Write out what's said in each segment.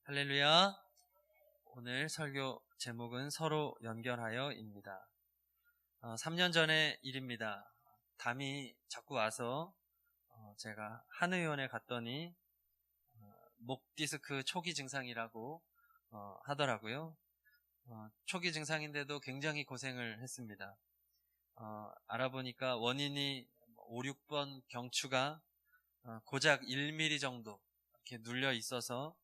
할렐루야. 오늘 설교 제목은 서로 연결하여입니다. 3년 전의 일입니다. 담이 자꾸 와서 제가 한의원에 갔더니 목 디스크 초기 증상이라고 하더라고요. 초기 증상인데도 굉장히 고생을 했습니다. 알아보니까 원인이 5, 6번 경추가 고작 1mm 정도 이렇게 눌려 있어서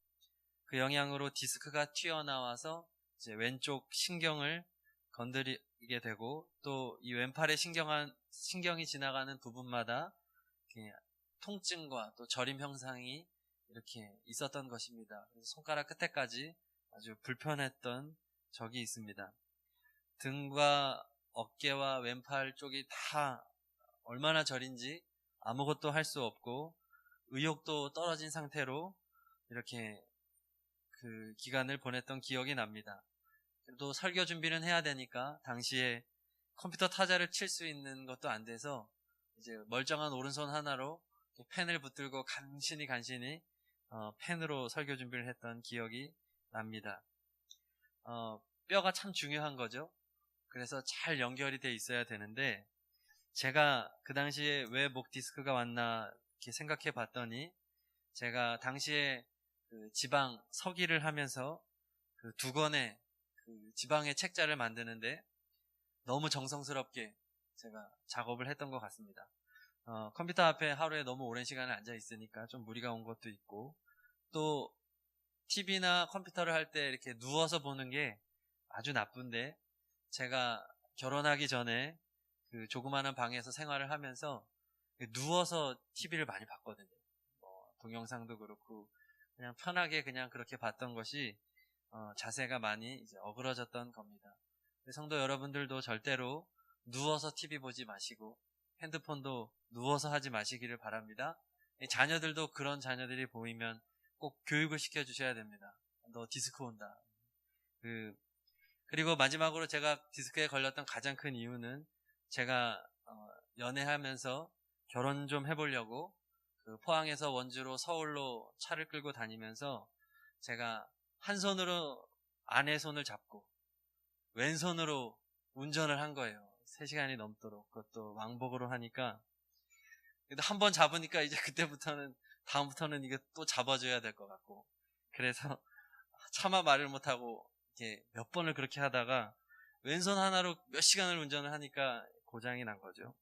그 영향으로 디스크가 튀어나와서 이제 왼쪽 신경을 건드리게 되고, 또 이 왼팔에 신경이 지나가는 부분마다 통증과 또 저림 현상이 이렇게 있었던 것입니다. 그래서 손가락 끝에까지 아주 불편했던 적이 있습니다. 등과 어깨와 왼팔 쪽이 다 얼마나 저린지 아무것도 할 수 없고 의욕도 떨어진 상태로 이렇게 그 기간을 보냈던 기억이 납니다. 그래도 설교 준비는 해야 되니까 당시에 컴퓨터 타자를 칠 수 있는 것도 안 돼서 이제 멀쩡한 오른손 하나로 펜을 붙들고 간신히 펜으로 설교 준비를 했던 기억이 납니다. 뼈가 참 중요한 거죠. 그래서 잘 연결이 돼 있어야 되는데, 제가 그 당시에 왜 목 디스크가 왔나 이렇게 생각해 봤더니, 제가 당시에 그 지방 서기를 하면서 그 2권의 그 지방의 책자를 만드는데 너무 정성스럽게 제가 작업을 했던 것 같습니다. 컴퓨터 앞에 하루에 너무 오랜 시간을 앉아 있으니까 좀 무리가 온 것도 있고, 또 TV나 컴퓨터를 할 때 이렇게 누워서 보는 게 아주 나쁜데, 제가 결혼하기 전에 그 조그마한 방에서 생활을 하면서 누워서 TV를 많이 봤거든요. 동영상도 그렇고 그냥 편하게 그냥 그렇게 봤던 것이 자세가 많이 이제 어그러졌던 겁니다. 성도 여러분들도 절대로 누워서 TV 보지 마시고 핸드폰도 누워서 하지 마시기를 바랍니다. 자녀들도 그런 자녀들이 보이면 꼭 교육을 시켜주셔야 됩니다. 너 디스크 온다. 그리고 마지막으로 제가 디스크에 걸렸던 가장 큰 이유는, 제가 연애하면서 결혼 좀 해보려고 포항에서 원주로 서울로 차를 끌고 다니면서 제가 한 손으로 아내 손을 잡고 왼손으로 운전을 한 거예요. 3시간이 넘도록. 그것도 왕복으로 하니까. 한 번 잡으니까 이제 다음부터는 이게 또 잡아줘야 될 것 같고. 그래서 차마 말을 못하고 이렇게 몇 번을 그렇게 하다가 왼손 하나로 몇 시간을 운전을 하니까 고장이 난 거죠.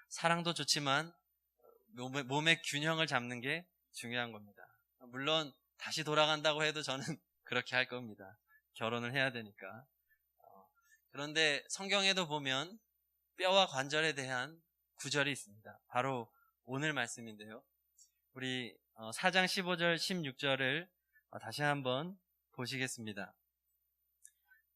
사랑도 좋지만 몸의 균형을 잡는 게 중요한 겁니다. 물론 다시 돌아간다고 해도 저는 그렇게 할 겁니다. 결혼을 해야 되니까. 그런데 성경에도 보면 뼈와 관절에 대한 구절이 있습니다. 바로 오늘 말씀인데요. 우리 4장 15절 16절을 다시 한번 보시겠습니다.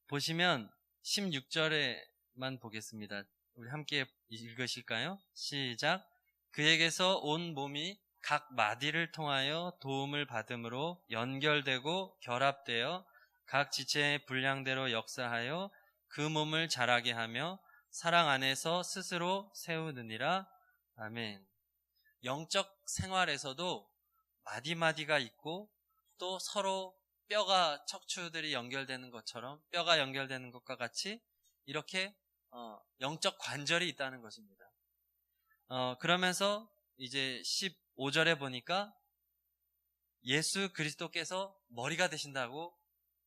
보시면 16절에만 보겠습니다. 우리 함께 읽으실까요? 시작. 그에게서 온 몸이 각 마디를 통하여 도움을 받음으로 연결되고 결합되어 각 지체의 분량대로 역사하여 그 몸을 자라게 하며 사랑 안에서 스스로 세우느니라. 아멘. 영적 생활에서도 마디마디가 있고, 또 서로 뼈가 척추들이 연결되는 것처럼, 뼈가 연결되는 것과 같이 이렇게 영적 관절이 있다는 것입니다. 그러면서 이제 15절에 보니까 예수 그리스도께서 머리가 되신다고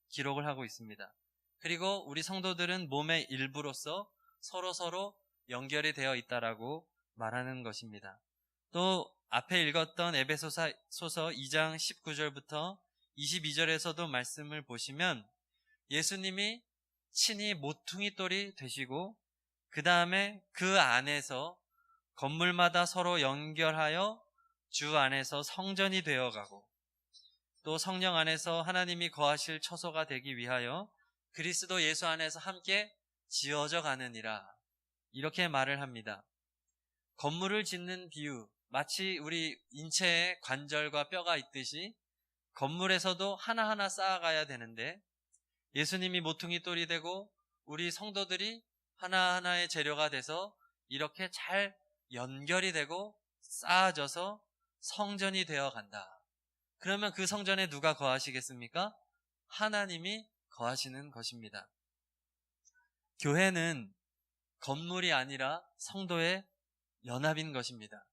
기록을 하고 있습니다. 그리고 우리 성도들은 몸의 일부로서 서로 연결이 되어 있다라고 말하는 것입니다. 또 앞에 읽었던 에베소서 2장 19절부터 22절에서도 말씀을 보시면 예수님이 친히 모퉁이 돌이 되시고, 그 다음에 그 안에서 건물마다 서로 연결하여 주 안에서 성전이 되어가고, 또 성령 안에서 하나님이 거하실 처소가 되기 위하여 그리스도 예수 안에서 함께 지어져 가느니라, 이렇게 말을 합니다. 건물을 짓는 비유, 마치 우리 인체에 관절과 뼈가 있듯이 건물에서도 하나하나 쌓아가야 되는데, 예수님이 모퉁이 돌이 되고 우리 성도들이 하나하나의 재료가 돼서 이렇게 잘 연결이 되고 쌓아져서 성전이 되어 간다. 그러면 그 성전에 누가 거하시겠습니까? 하나님이 거하시는 것입니다. 교회는 건물이 아니라 성도의 연합인 것입니다.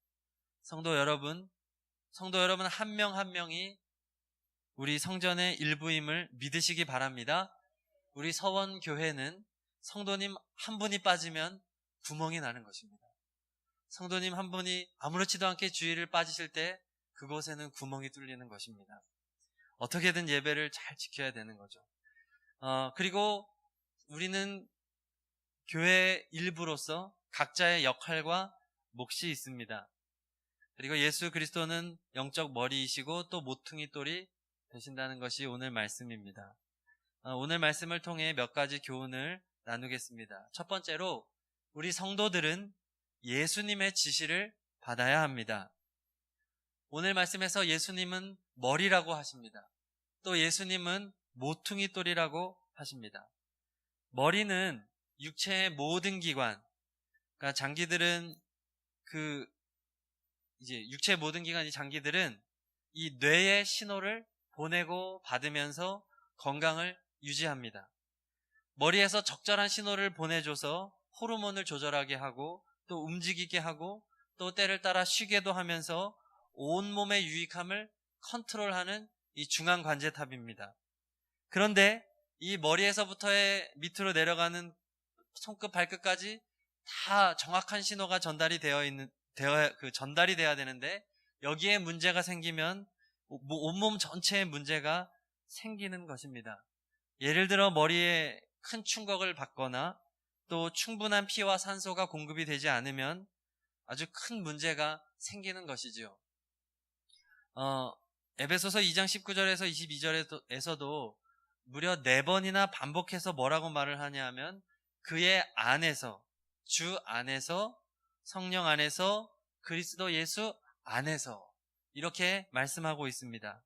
성도 여러분 한 명 한 명이 우리 성전의 일부임을 믿으시기 바랍니다. 우리 서원교회는 성도님 한 분이 빠지면 구멍이 나는 것입니다. 성도님 한 분이 아무렇지도 않게 주일을 빠지실 때 그곳에는 구멍이 뚫리는 것입니다. 어떻게든 예배를 잘 지켜야 되는 거죠. 그리고 우리는 교회의 일부로서 각자의 역할과 몫이 있습니다. 그리고 예수 그리스도는 영적 머리이시고 또 모퉁이 돌이 되신다는 것이 오늘 말씀입니다. 오늘 말씀을 통해 몇 가지 교훈을 나누겠습니다. 첫 번째로 우리 성도들은 예수님의 지시를 받아야 합니다. 오늘 말씀에서 예수님은 머리라고 하십니다. 또 예수님은 모퉁이 돌이라고 하십니다. 머리는 육체의 모든 기관, 그러니까 장기들은 육체의 모든 기관, 장기들은 이 뇌의 신호를 보내고 받으면서 건강을 유지합니다. 머리에서 적절한 신호를 보내줘서 호르몬을 조절하게 하고 또 움직이게 하고 또 때를 따라 쉬게도 하면서 온몸의 유익함을 컨트롤하는 이 중앙관제탑입니다. 그런데 이 머리에서부터의 밑으로 내려가는 손끝 발끝까지 다 정확한 신호가 전달이 전달이 돼야 되는데 여기에 문제가 생기면 온몸 전체에 문제가 생기는 것입니다. 예를 들어 머리에 큰 충격을 받거나 또 충분한 피와 산소가 공급이 되지 않으면 아주 큰 문제가 생기는 것이죠. 에베소서 2장 19절에서 22절에서도 무려 4번이나 반복해서 뭐라고 말을 하냐면 그의 안에서, 주 안에서, 성령 안에서, 그리스도 예수 안에서 이렇게 말씀하고 있습니다.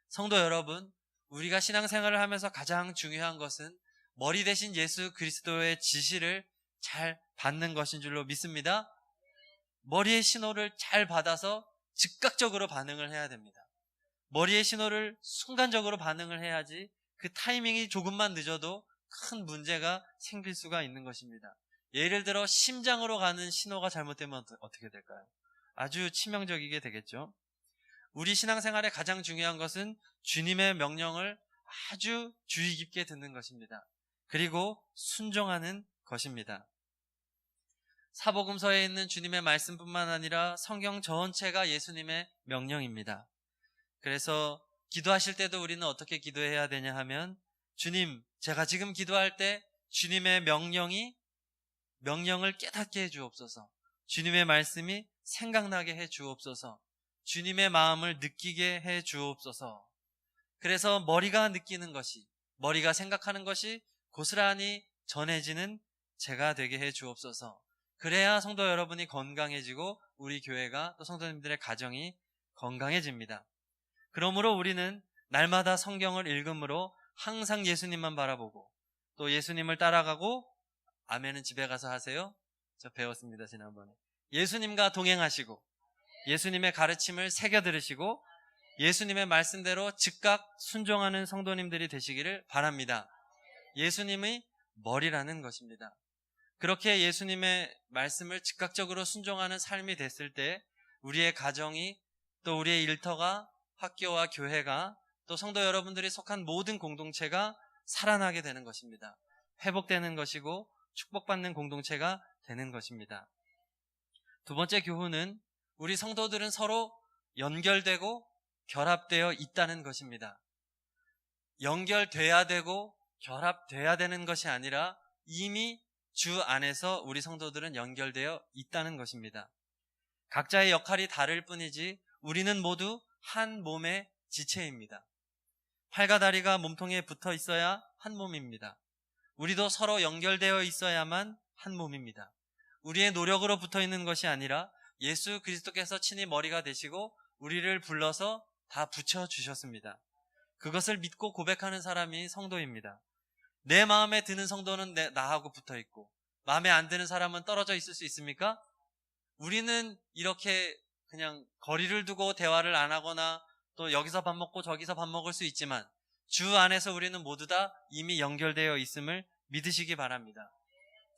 성도 여러분, 우리가 신앙생활을 하면서 가장 중요한 것은 머리 대신 예수 그리스도의 지시를 잘 받는 것인 줄로 믿습니다. 머리의 신호를 잘 받아서 즉각적으로 반응을 해야 됩니다. 머리의 신호를 순간적으로 반응을 해야지 그 타이밍이 조금만 늦어도 큰 문제가 생길 수가 있는 것입니다. 예를 들어 심장으로 가는 신호가 잘못되면 어떻게 될까요? 아주 치명적이게 되겠죠. 우리 신앙생활에 가장 중요한 것은 주님의 명령을 아주 주의 깊게 듣는 것입니다. 그리고 순종하는 것입니다. 사복음서에 있는 주님의 말씀뿐만 아니라 성경 전체가 예수님의 명령입니다. 그래서 기도하실 때도 우리는 어떻게 기도해야 되냐 하면 주님, 제가 지금 기도할 때 주님의 명령을 깨닫게 해 주옵소서. 주님의 말씀이 생각나게 해 주옵소서. 주님의 마음을 느끼게 해 주옵소서. 그래서 머리가 느끼는 것이, 머리가 생각하는 것이 고스란히 전해지는 제가 되게 해 주옵소서. 그래야 성도 여러분이 건강해지고 우리 교회가 또 성도님들의 가정이 건강해집니다. 그러므로 우리는 날마다 성경을 읽음으로 항상 예수님만 바라보고 또 예수님을 따라가고, 아멘은 집에 가서 하세요. 저 배웠습니다, 지난번에. 예수님과 동행하시고 예수님의 가르침을 새겨 들으시고 예수님의 말씀대로 즉각 순종하는 성도님들이 되시기를 바랍니다. 예수님의 머리라는 것입니다. 그렇게 예수님의 말씀을 즉각적으로 순종하는 삶이 됐을 때 우리의 가정이, 또 우리의 일터가, 학교와 교회가, 또 성도 여러분들이 속한 모든 공동체가 살아나게 되는 것입니다. 회복되는 것이고 축복받는 공동체가 되는 것입니다. 두 번째 교훈은 우리 성도들은 서로 연결되고 결합되어 있다는 것입니다. 연결돼야 되고 결합돼야 되는 것이 아니라 이미 주 안에서 우리 성도들은 연결되어 있다는 것입니다. 각자의 역할이 다를 뿐이지 우리는 모두 한 몸의 지체입니다. 팔과 다리가 몸통에 붙어 있어야 한 몸입니다. 우리도 서로 연결되어 있어야만 한 몸입니다. 우리의 노력으로 붙어 있는 것이 아니라 예수 그리스도께서 친히 머리가 되시고 우리를 불러서 다 붙여주셨습니다. 그것을 믿고 고백하는 사람이 성도입니다. 내 마음에 드는 성도는 나하고 붙어 있고 마음에 안 드는 사람은 떨어져 있을 수 있습니까? 우리는 이렇게 그냥 거리를 두고 대화를 안 하거나 또 여기서 밥 먹고 저기서 밥 먹을 수 있지만 주 안에서 우리는 모두 다 이미 연결되어 있음을 믿으시기 바랍니다.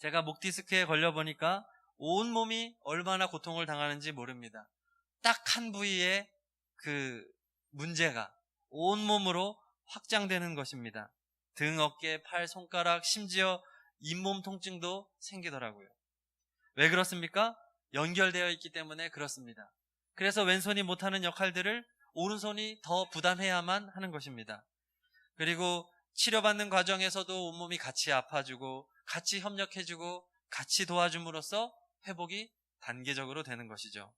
제가 목 디스크에 걸려보니까 온몸이 얼마나 고통을 당하는지 모릅니다. 딱 한 부위에 그 문제가 온몸으로 확장되는 것입니다. 등, 어깨, 팔, 손가락, 심지어 잇몸 통증도 생기더라고요. 왜 그렇습니까? 연결되어 있기 때문에 그렇습니다. 그래서 왼손이 못하는 역할들을 오른손이 더 부담해야만 하는 것입니다. 그리고 치료받는 과정에서도 온몸이 같이 아파주고 같이 협력해주고 같이 도와줌으로써 회복이 단계적으로 되는 것이죠.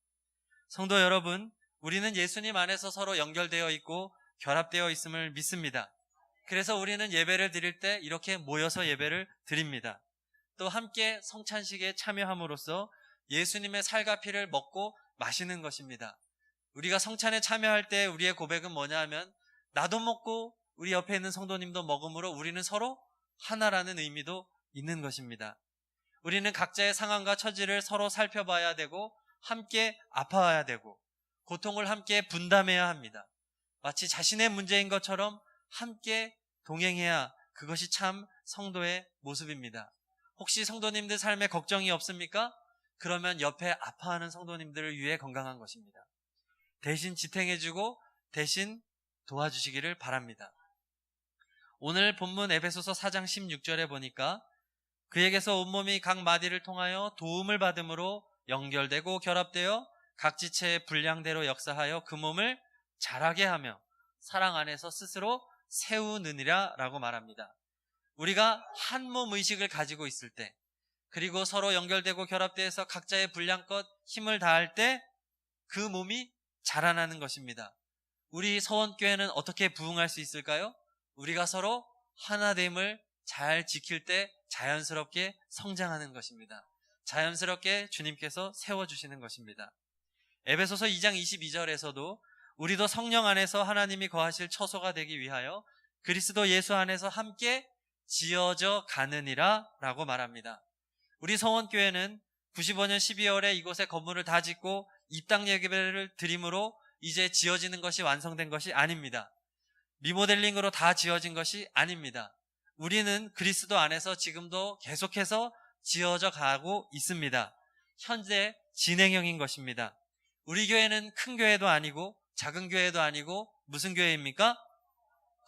성도 여러분, 우리는 예수님 안에서 서로 연결되어 있고 결합되어 있음을 믿습니다. 그래서 우리는 예배를 드릴 때 이렇게 모여서 예배를 드립니다. 또 함께 성찬식에 참여함으로써 예수님의 살과 피를 먹고 마시는 것입니다. 우리가 성찬에 참여할 때 우리의 고백은 뭐냐 하면 나도 먹고 우리 옆에 있는 성도님도 먹음으로 우리는 서로 하나라는 의미도 있는 것입니다. 우리는 각자의 상황과 처지를 서로 살펴봐야 되고 함께 아파야 되고 고통을 함께 분담해야 합니다. 마치 자신의 문제인 것처럼 함께 동행해야 그것이 참 성도의 모습입니다. 혹시 성도님들 삶에 걱정이 없습니까? 그러면 옆에 아파하는 성도님들을 위해 건강한 것입니다. 대신 지탱해주고 대신 도와주시기를 바랍니다. 오늘 본문 에베소서 4장 16절에 보니까 그에게서 온몸이 각 마디를 통하여 도움을 받음으로 연결되고 결합되어 각 지체의 분량대로 역사하여 그 몸을 자라게 하며 사랑 안에서 스스로 세우느니라 라고 말합니다. 우리가 한 몸 의식을 가지고 있을 때 그리고 서로 연결되고 결합되어서 각자의 분량껏 힘을 다할 때 그 몸이 자라나는 것입니다. 우리 서원교회는 어떻게 부흥할 수 있을까요? 우리가 서로 하나됨을 잘 지킬 때 자연스럽게 성장하는 것입니다. 자연스럽게 주님께서 세워주시는 것입니다. 에베소서 2장 22절에서도 우리도 성령 안에서 하나님이 거하실 처소가 되기 위하여 그리스도 예수 안에서 함께 지어져 가느니라 라고 말합니다. 우리 성원교회는 95년 12월에 이곳에 건물을 다 짓고 입당 예배를 드림으로 이제 지어지는 것이 완성된 것이 아닙니다. 리모델링으로 다 지어진 것이 아닙니다. 우리는 그리스도 안에서 지금도 계속해서 지어져 가고 있습니다. 현재 진행형인 것입니다. 우리 교회는 큰 교회도 아니고 작은 교회도 아니고 무슨 교회입니까?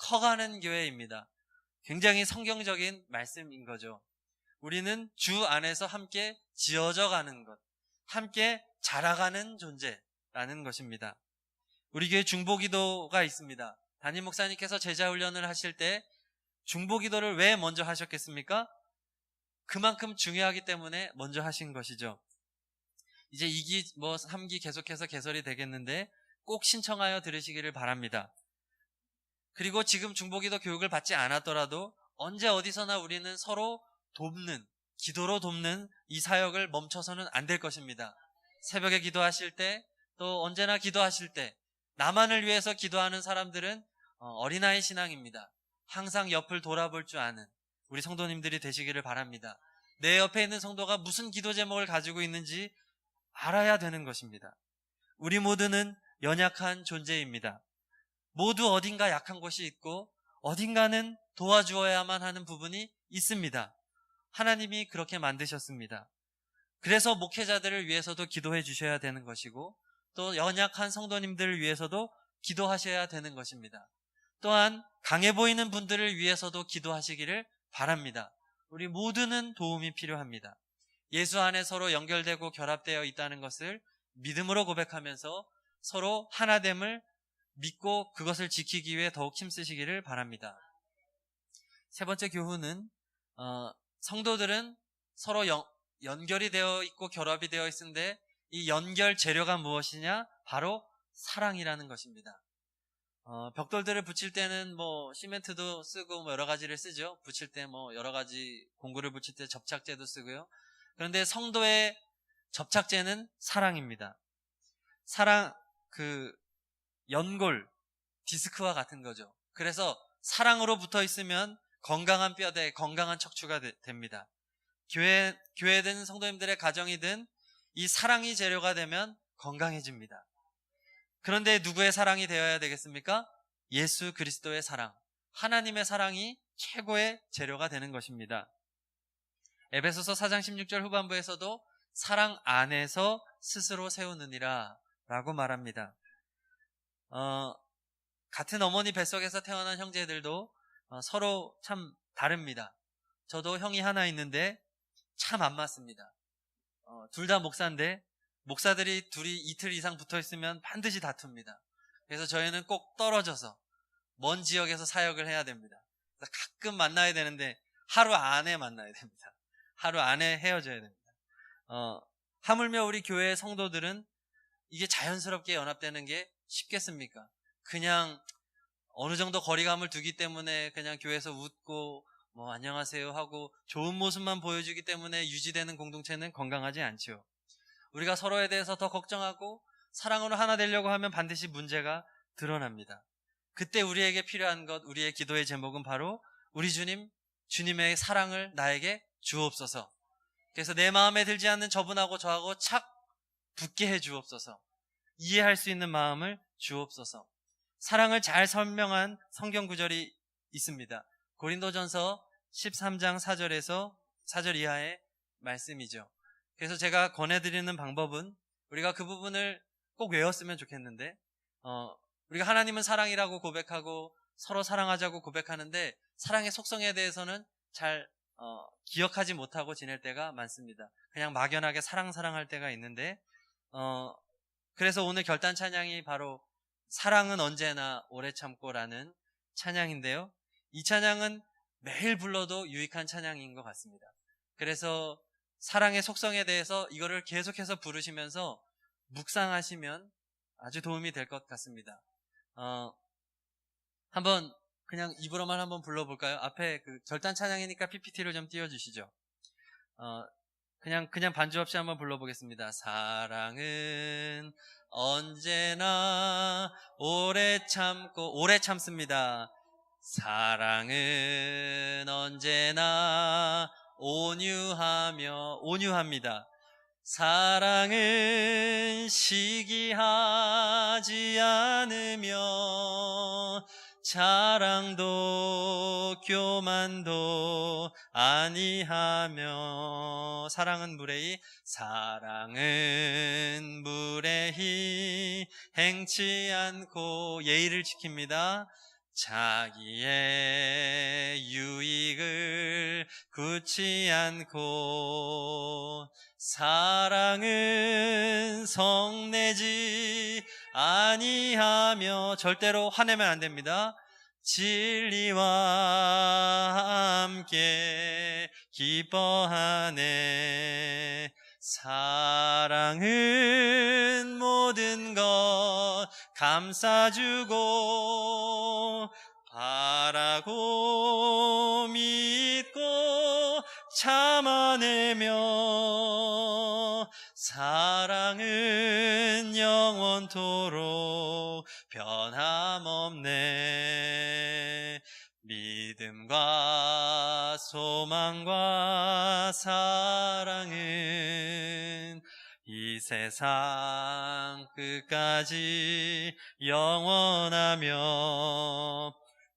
커가는 교회입니다. 굉장히 성경적인 말씀인 거죠. 우리는 주 안에서 함께 지어져 가는 것, 함께 자라가는 존재라는 것입니다. 우리 교회 중보기도가 있습니다. 담임 목사님께서 제자훈련을 하실 때 중보기도를 왜 먼저 하셨겠습니까? 그만큼 중요하기 때문에 먼저 하신 것이죠. 이제 2기, 3기 계속해서 개설이 되겠는데 꼭 신청하여 들으시기를 바랍니다. 그리고 지금 중보기도 교육을 받지 않았더라도 언제 어디서나 우리는 서로 돕는, 기도로 돕는 이 사역을 멈춰서는 안 될 것입니다. 새벽에 기도하실 때, 또 언제나 기도하실 때 나만을 위해서 기도하는 사람들은 어린아이 신앙입니다. 항상 옆을 돌아볼 줄 아는 우리 성도님들이 되시기를 바랍니다. 내 옆에 있는 성도가 무슨 기도 제목을 가지고 있는지 알아야 되는 것입니다. 우리 모두는 연약한 존재입니다. 모두 어딘가 약한 곳이 있고 어딘가는 도와주어야만 하는 부분이 있습니다. 하나님이 그렇게 만드셨습니다. 그래서 목회자들을 위해서도 기도해 주셔야 되는 것이고 또 연약한 성도님들을 위해서도 기도하셔야 되는 것입니다. 또한 강해 보이는 분들을 위해서도 기도하시기를 바랍니다. 우리 모두는 도움이 필요합니다. 예수 안에 서로 연결되고 결합되어 있다는 것을 믿음으로 고백하면서 서로 하나됨을 믿고 그것을 지키기 위해 더욱 힘쓰시기를 바랍니다. 세 번째 교훈은 성도들은 서로 연결이 되어 있고 결합이 되어 있는데 이 연결 재료가 무엇이냐? 바로 사랑이라는 것입니다. 벽돌들을 붙일 때는 시멘트도 쓰고 여러 가지를 쓰죠. 붙일 때 여러 가지 공구를 붙일 때 접착제도 쓰고요. 그런데 성도의 접착제는 사랑입니다. 사랑, 연골, 디스크와 같은 거죠. 그래서 사랑으로 붙어 있으면 건강한 뼈대, 건강한 척추가 됩니다. 교회든 성도님들의 가정이든 이 사랑이 재료가 되면 건강해집니다. 그런데 누구의 사랑이 되어야 되겠습니까? 예수 그리스도의 사랑, 하나님의 사랑이 최고의 재료가 되는 것입니다. 에베소서 4장 16절 후반부에서도 사랑 안에서 스스로 세우느니라 라고 말합니다. 같은 어머니 뱃속에서 태어난 형제들도 서로 참 다릅니다. 저도 형이 하나 있는데 참 안 맞습니다. 둘 다 목사인데 목사들이 둘이 이틀 이상 붙어 있으면 반드시 다툽니다. 그래서 저희는 꼭 떨어져서 먼 지역에서 사역을 해야 됩니다. 그래서 가끔 만나야 되는데 하루 안에 만나야 됩니다. 하루 안에 헤어져야 됩니다. 하물며 우리 교회의 성도들은 이게 자연스럽게 연합되는 게 쉽겠습니까? 그냥 어느 정도 거리감을 두기 때문에 그냥 교회에서 웃고 뭐 안녕하세요 하고 좋은 모습만 보여주기 때문에 유지되는 공동체는 건강하지 않죠. 우리가 서로에 대해서 더 걱정하고 사랑으로 하나 되려고 하면 반드시 문제가 드러납니다. 그때 우리에게 필요한 것, 우리의 기도의 제목은 바로 우리 주님, 주님의 사랑을 나에게 주옵소서. 그래서 내 마음에 들지 않는 저분하고 저하고 착 붙게 해 주옵소서. 이해할 수 있는 마음을 주옵소서. 사랑을 잘 설명한 성경 구절이 있습니다. 고린도전서 13장 4절에서 4절 이하의 말씀이죠. 그래서 제가 권해드리는 방법은 우리가 그 부분을 꼭 외웠으면 좋겠는데 우리가 하나님은 사랑이라고 고백하고 서로 사랑하자고 고백하는데 사랑의 속성에 대해서는 잘 기억하지 못하고 지낼 때가 많습니다. 그냥 막연하게 사랑할 때가 있는데 그래서 오늘 결단 찬양이 바로 사랑은 언제나 오래 참고라는 찬양인데요. 이 찬양은 매일 불러도 유익한 찬양인 것 같습니다. 그래서 사랑의 속성에 대해서 이거를 계속해서 부르시면서 묵상하시면 아주 도움이 될 것 같습니다. 한번 그냥 입으로만 한번 불러볼까요? 앞에 그 결단 찬양이니까 PPT를 좀 띄워주시죠. 그냥 반주 없이 한번 불러보겠습니다. 사랑은 언제나 오래 참습니다. 사랑은 언제나 온유합니다. 사랑은 시기하지 않으며 자랑도 교만도 아니하며 사랑은 무례히 행치 않고 예의를 지킵니다. 자기의 유익을 굳지 않고 사랑은 성내지 아니하며 절대로 화내면 안 됩니다. 진리와 함께 기뻐하네. 사랑은 모든 것 감싸주고 바라고 믿고 참아내며 사랑은 영원토록 변함없네. 믿음과 소망과 사랑은 이 세상 끝까지 영원하며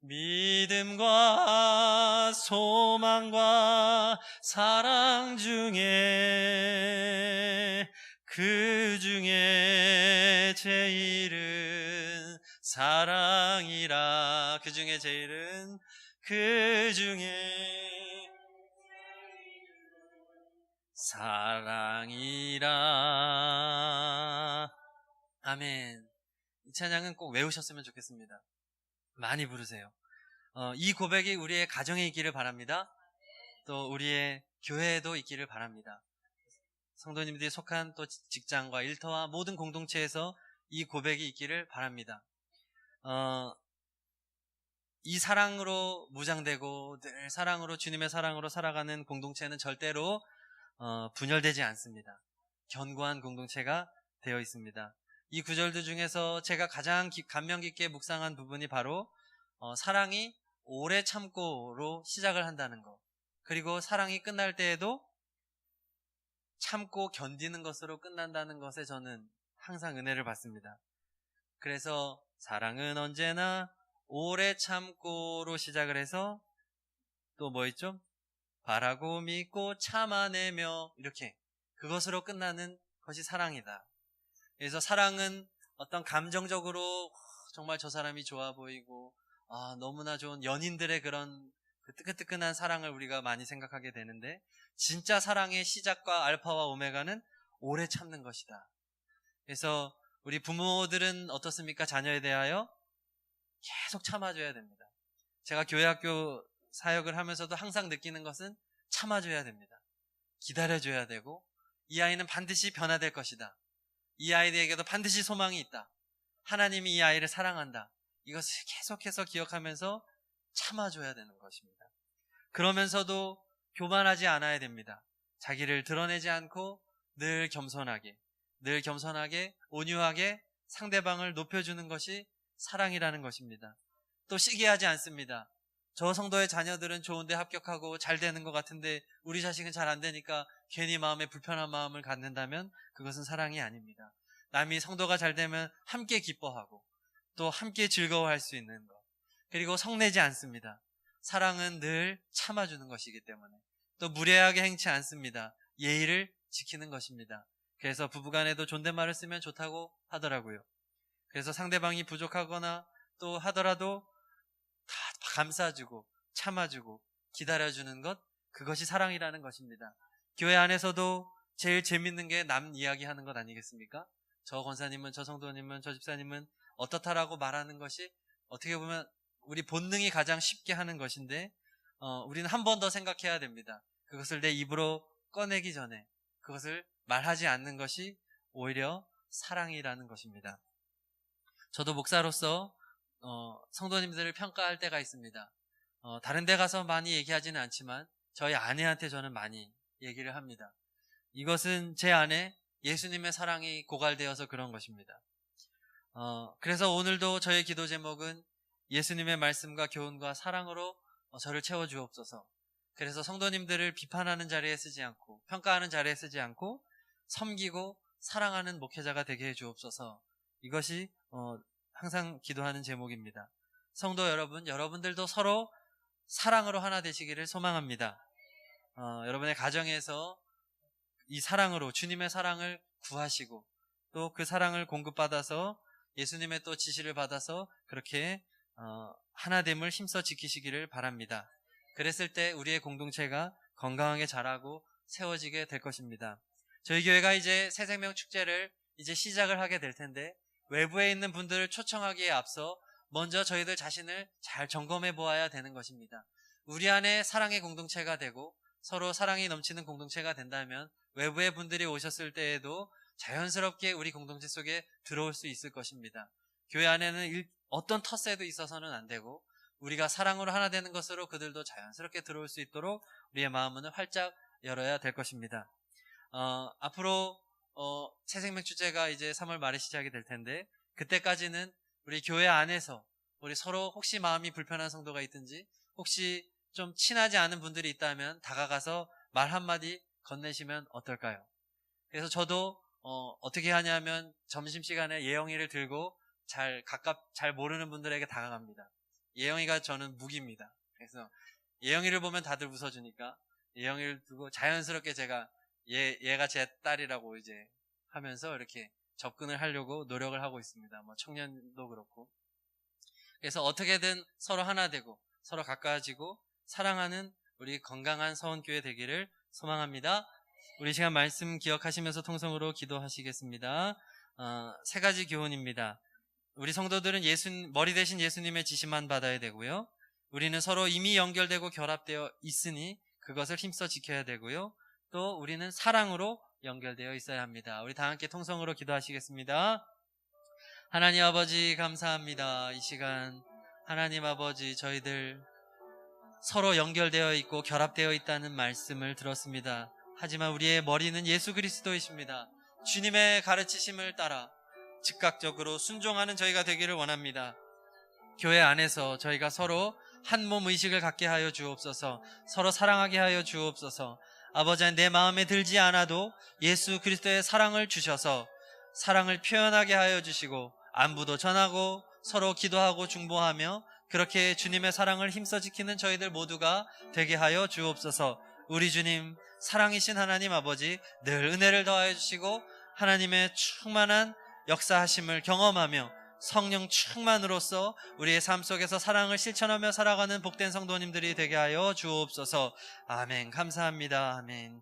믿음과 소망과 사랑 중에 그 중에 제일은 사랑이라. 그 중에 제일은 사랑이라. 아멘. 이 찬양은 꼭 외우셨으면 좋겠습니다. 많이 부르세요. 이 고백이 우리의 가정에 있기를 바랍니다. 또 우리의 교회에도 있기를 바랍니다. 성도님들이 속한 또 직장과 일터와 모든 공동체에서 이 고백이 있기를 바랍니다. 이 사랑으로 무장되고 늘 사랑으로, 주님의 사랑으로 살아가는 공동체는 절대로 분열되지 않습니다. 견고한 공동체가 되어 있습니다. 이 구절들 중에서 제가 가장 감명 깊게 묵상한 부분이 바로 사랑이 오래 참고로 시작을 한다는 것, 그리고 사랑이 끝날 때에도 참고 견디는 것으로 끝난다는 것에 저는 항상 은혜를 받습니다. 그래서 사랑은 언제나 오래 참고로 시작을 해서 또 뭐 있죠? 바라고 믿고 참아내며 이렇게 그것으로 끝나는 것이 사랑이다. 그래서 사랑은 어떤 감정적으로 정말 저 사람이 좋아 보이고 너무나 좋은 연인들의 그런 그 뜨끈뜨끈한 사랑을 우리가 많이 생각하게 되는데, 진짜 사랑의 시작과 알파와 오메가는 오래 참는 것이다. 그래서 우리 부모들은 어떻습니까? 자녀에 대하여 계속 참아줘야 됩니다. 제가 교회학교 사역을 하면서도 항상 느끼는 것은 참아줘야 됩니다. 기다려줘야 되고, 이 아이는 반드시 변화될 것이다. 이 아이에게도 반드시 소망이 있다. 하나님이 이 아이를 사랑한다. 이것을 계속해서 기억하면서 참아줘야 되는 것입니다. 그러면서도 교만하지 않아야 됩니다. 자기를 드러내지 않고 늘 겸손하게 온유하게 상대방을 높여주는 것이 사랑이라는 것입니다. 또 시기하지 않습니다. 저 성도의 자녀들은 좋은데 합격하고 잘 되는 것 같은데 우리 자식은 잘 안 되니까 괜히 마음에 불편한 마음을 갖는다면 그것은 사랑이 아닙니다. 남이 성도가 잘 되면 함께 기뻐하고 또 함께 즐거워할 수 있는 것, 그리고 성내지 않습니다. 사랑은 늘 참아주는 것이기 때문에 또 무례하게 행치 않습니다. 예의를 지키는 것입니다. 그래서 부부간에도 존댓말을 쓰면 좋다고 하더라고요. 그래서 상대방이 부족하거나 또 하더라도 다 감싸주고 참아주고 기다려주는 것, 그것이 사랑이라는 것입니다. 교회 안에서도 제일 재밌는 게 남 이야기하는 것 아니겠습니까? 저 권사님은, 저 성도님은, 저 집사님은 어떻다라고 말하는 것이 어떻게 보면 우리 본능이 가장 쉽게 하는 것인데, 우리는 한 번 더 생각해야 됩니다. 그것을 내 입으로 꺼내기 전에 그것을 말하지 않는 것이 오히려 사랑이라는 것입니다. 저도 목사로서 성도님들을 평가할 때가 있습니다. 다른 데 가서 많이 얘기하지는 않지만 저희 아내한테 저는 많이 얘기를 합니다. 이것은 제 안에 예수님의 사랑이 고갈되어서 그런 것입니다. 그래서 오늘도 저의 기도 제목은 예수님의 말씀과 교훈과 사랑으로 저를 채워주옵소서. 그래서 성도님들을 비판하는 자리에 쓰지 않고 평가하는 자리에 쓰지 않고 섬기고 사랑하는 목회자가 되게 해주옵소서. 이것이 항상 기도하는 제목입니다. 성도 여러분, 여러분들도 서로 사랑으로 하나 되시기를 소망합니다. 여러분의 가정에서 이 사랑으로 주님의 사랑을 구하시고 또 그 사랑을 공급받아서 예수님의 또 지시를 받아서 그렇게 하나됨을 힘써 지키시기를 바랍니다. 그랬을 때 우리의 공동체가 건강하게 자라고 세워지게 될 것입니다. 저희 교회가 이제 새생명 축제를 이제 시작을 하게 될 텐데, 외부에 있는 분들을 초청하기에 앞서 먼저 저희들 자신을 잘 점검해 보아야 되는 것입니다. 우리 안에 사랑의 공동체가 되고 서로 사랑이 넘치는 공동체가 된다면 외부의 분들이 오셨을 때에도 자연스럽게 우리 공동체 속에 들어올 수 있을 것입니다. 교회 안에는 어떤 텃세도 있어서는 안 되고 우리가 사랑으로 하나 되는 것으로 그들도 자연스럽게 들어올 수 있도록 우리의 마음문을 활짝 열어야 될 것입니다. 앞으로 새생명 축제가 이제 3월 말에 시작이 될 텐데, 그때까지는 우리 교회 안에서 우리 서로 혹시 마음이 불편한 성도가 있든지 혹시 좀 친하지 않은 분들이 있다면 다가가서 말 한마디 건네시면 어떨까요? 그래서 저도 어떻게 하냐면 점심시간에 예영이를 들고 잘 모르는 분들에게 다가갑니다. 예영이가 저는 무기입니다. 그래서 예영이를 보면 다들 웃어주니까 예영이를 두고 자연스럽게 제가 얘가 제 딸이라고 이제 하면서 이렇게 접근을 하려고 노력을 하고 있습니다. 뭐 청년도 그렇고. 그래서 어떻게든 서로 하나 되고 서로 가까워지고 사랑하는 우리 건강한 서원교회 되기를 소망합니다. 우리 시간 말씀 기억하시면서 통성으로 기도하시겠습니다. 3가지 교훈입니다. 우리 성도들은 머리 대신 예수님의 지시만 받아야 되고요. 우리는 서로 이미 연결되고 결합되어 있으니 그것을 힘써 지켜야 되고요. 또 우리는 사랑으로 연결되어 있어야 합니다. 우리 다 함께 통성으로 기도하시겠습니다. 하나님 아버지 감사합니다. 이 시간 하나님 아버지 저희들 서로 연결되어 있고 결합되어 있다는 말씀을 들었습니다. 하지만 우리의 머리는 예수 그리스도이십니다. 주님의 가르치심을 따라 즉각적으로 순종하는 저희가 되기를 원합니다. 교회 안에서 저희가 서로 한 몸 의식을 갖게 하여 주옵소서. 서로 사랑하게 하여 주옵소서. 아버지, 내 마음에 들지 않아도 예수 그리스도의 사랑을 주셔서 사랑을 표현하게 하여 주시고 안부도 전하고 서로 기도하고 중보하며 그렇게 주님의 사랑을 힘써 지키는 저희들 모두가 되게 하여 주옵소서. 우리 주님, 사랑이신 하나님 아버지, 늘 은혜를 더하여 주시고 하나님의 충만한 역사하심을 경험하며 성령 충만으로서 우리의 삶 속에서 사랑을 실천하며 살아가는 복된 성도님들이 되게 하여 주옵소서. 아멘. 감사합니다. 아멘.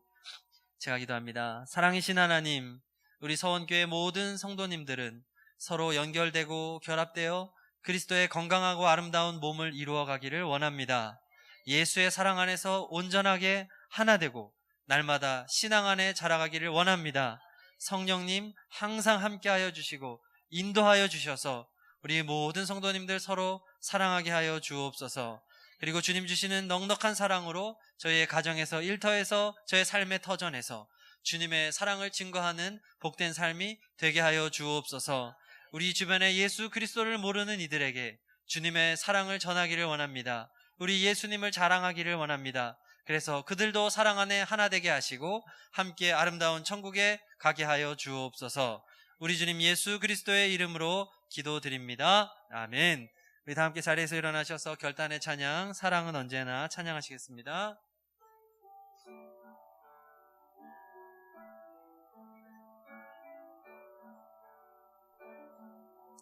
제가 기도합니다. 사랑이신 하나님, 우리 서원교회 모든 성도님들은 서로 연결되고 결합되어 그리스도의 건강하고 아름다운 몸을 이루어 가기를 원합니다. 예수의 사랑 안에서 온전하게 하나 되고 날마다 신앙 안에 자라가기를 원합니다. 성령님 항상 함께하여 주시고 인도하여 주셔서 우리 모든 성도님들 서로 사랑하게 하여 주옵소서. 그리고 주님 주시는 넉넉한 사랑으로 저희의 가정에서, 일터에서, 저의 삶의 터전에서 주님의 사랑을 증거하는 복된 삶이 되게 하여 주옵소서. 우리 주변에 예수 그리스도를 모르는 이들에게 주님의 사랑을 전하기를 원합니다. 우리 예수님을 자랑하기를 원합니다. 그래서 그들도 사랑 안에 하나 되게 하시고 함께 아름다운 천국에 가게 하여 주옵소서. 우리 주님 예수 그리스도의 이름으로 기도드립니다. 아멘. 우리 다 함께 자리에서 일어나셔서 결단의 찬양, 사랑은 언제나 찬양하시겠습니다.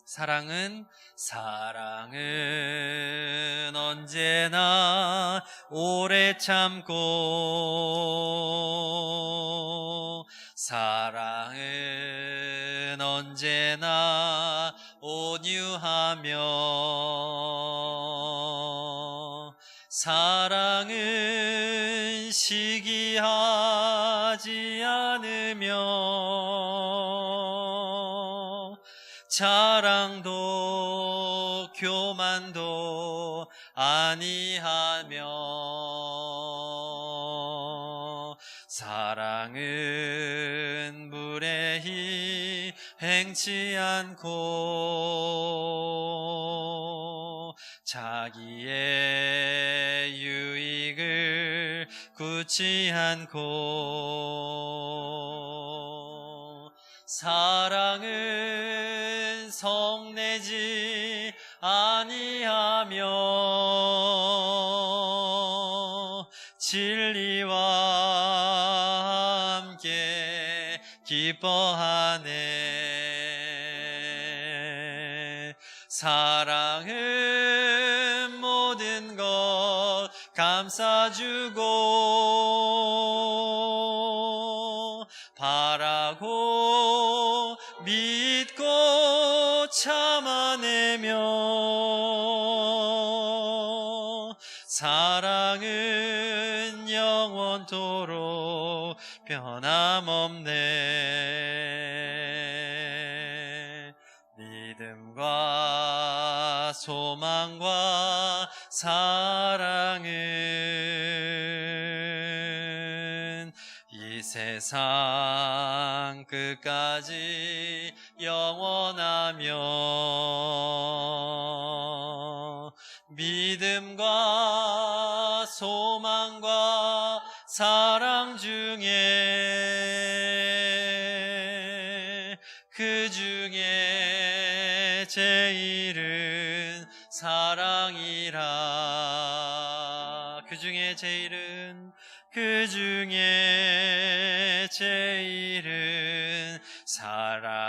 사랑은 언제나 오래 참고, 사랑은 언제나 온유하며, 사랑은 시기하지 않으며, 자랑도 교만도 아니하며, 사랑은 무례히 행치 않고, 자기의 유익을 굳지 않고, 사랑은 성내지 아니하며, 진리와 함께 기뻐하네. 사랑은 모든 것 감싸주고, 바라고 믿고 참아내며, 사랑은 영원토록 변함없네. 믿음과 소망과 사랑은 이 세상 끝까지 영원하며, 믿음과 소망과 사랑 중에 그 중에 제일은 사랑이라. 그 중에 제일은 사랑